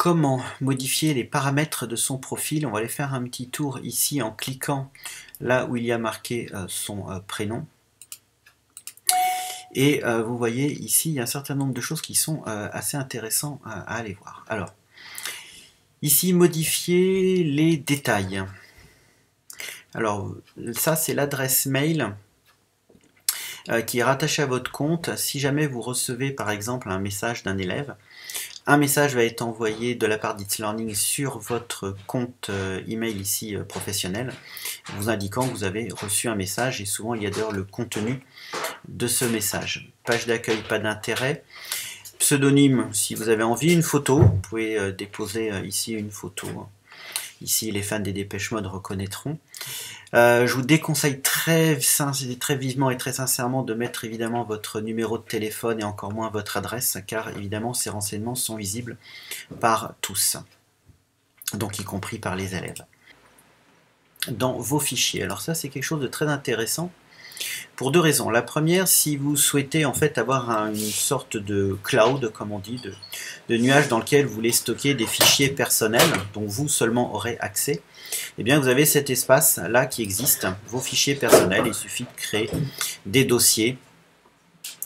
comment modifier les paramètres de son profil. On va aller faire un petit tour ici en cliquant là où il y a marqué son prénom. Et vous voyez ici, il y a un certain nombre de choses qui sont assez intéressantes à aller voir. Alors, ici, modifier les détails. Alors, ça, c'est l'adresse mail qui est rattachée à votre compte. Si jamais vous recevez, par exemple, un message d'un élève, un message va être envoyé de la part d'Itslearning sur votre compte email ici professionnel, vous indiquant que vous avez reçu un message, et souvent il y a d'ailleurs le contenu de ce message. Page d'accueil, pas d'intérêt. Pseudonyme, si vous avez envie, une photo, vous pouvez déposer ici une photo. Ici, les fans des Dépêche Mode reconnaîtront. Je vous déconseille très vivement et très sincèrement de mettre évidemment votre numéro de téléphone et encore moins votre adresse, car évidemment ces renseignements sont visibles par tous, donc y compris par les élèves. Dans vos fichiers, alors ça c'est quelque chose de très intéressant pour deux raisons. La première, si vous souhaitez en fait avoir une sorte de cloud, comme on dit, de nuage dans lequel vous voulez stocker des fichiers personnels, dont vous seulement aurez accès, eh bien vous avez cet espace là qui existe, vos fichiers personnels. Il suffit de créer des dossiers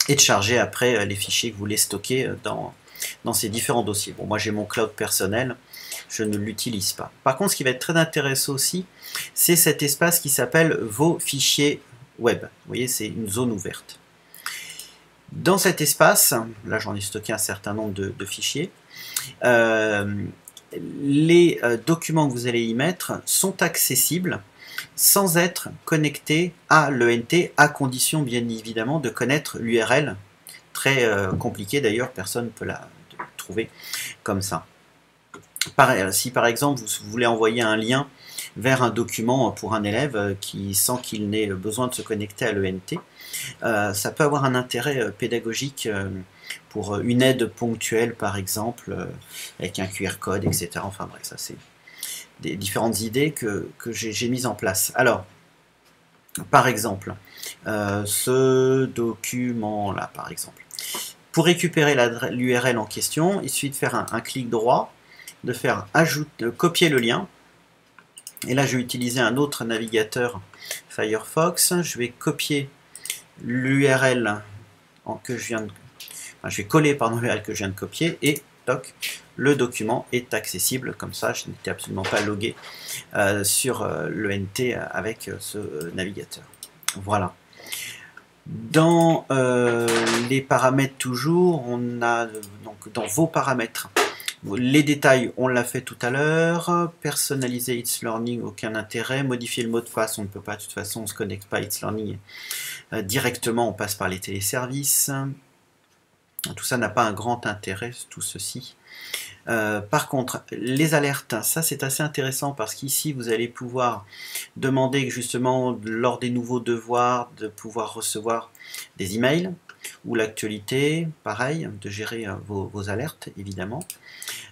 et de charger après les fichiers que vous voulez stocker dans ces différents dossiers. Bon, moi j'ai mon cloud personnel, je ne l'utilise pas. Par contre, ce qui va être très intéressant aussi, c'est cet espace qui s'appelle vos fichiers web. Vous voyez, c'est une zone ouverte. Dans cet espace, là j'en ai stocké un certain nombre de fichiers, les documents que vous allez y mettre sont accessibles sans être connectés à l'ENT, à condition bien évidemment de connaître l'URL, très compliqué d'ailleurs, personne ne peut la trouver comme ça. Si par exemple vous voulez envoyer un lien vers un document pour un élève sans qu'il n'ait besoin de se connecter à l'ENT, ça peut avoir un intérêt pédagogique pour une aide ponctuelle par exemple, avec un QR code, etc. Enfin bref, ça c'est des différentes idées que j'ai mises en place. Alors, par exemple, ce document-là, par exemple, pour récupérer l'URL en question, il suffit de faire un clic droit, de faire copier le lien. Et là, je vais utiliser un autre navigateur Firefox. Je vais copier l'URL que je viens de... Enfin, je vais coller l'URL que je viens de copier et toc, le document est accessible. Comme ça, je n'étais absolument pas logué sur l'ENT avec ce navigateur. Voilà. Dans les paramètres toujours, on a donc dans vos paramètres, les détails, on l'a fait tout à l'heure. Personnaliser Itslearning, aucun intérêt. Modifier le mot de passe, on ne peut pas, de toute façon, on ne se connecte pas à Itslearning directement, on passe par les téléservices. Tout ça n'a pas un grand intérêt, tout ceci. Par contre, les alertes, ça c'est assez intéressant parce qu'ici vous allez pouvoir demander justement lors des nouveaux devoirs de pouvoir recevoir des emails ou l'actualité, pareil, de gérer vos alertes évidemment.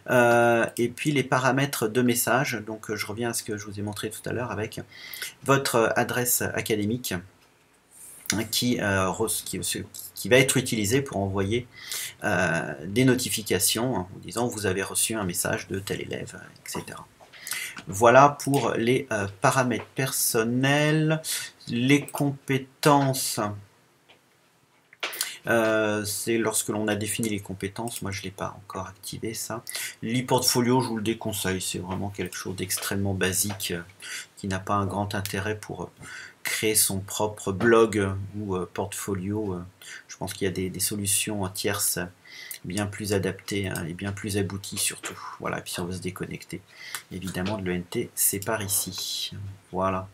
Et puis les paramètres de message, donc je reviens à ce que je vous ai montré tout à l'heure avec votre adresse académique qui va être utilisée pour envoyer des notifications en vous disant vous avez reçu un message de tel élève, etc. Voilà pour les paramètres personnels. Les compétences, c'est lorsque l'on a défini les compétences. Moi je ne l'ai pas encore activé ça. L'e-portfolio, je vous le déconseille, c'est vraiment quelque chose d'extrêmement basique qui n'a pas un grand intérêt pour créer son propre blog ou portfolio. Je pense qu'il y a des solutions tierces bien plus adaptées et bien plus abouties surtout. Voilà, et puis si on veut se déconnecter évidemment de l'ENT, c'est par ici. Voilà.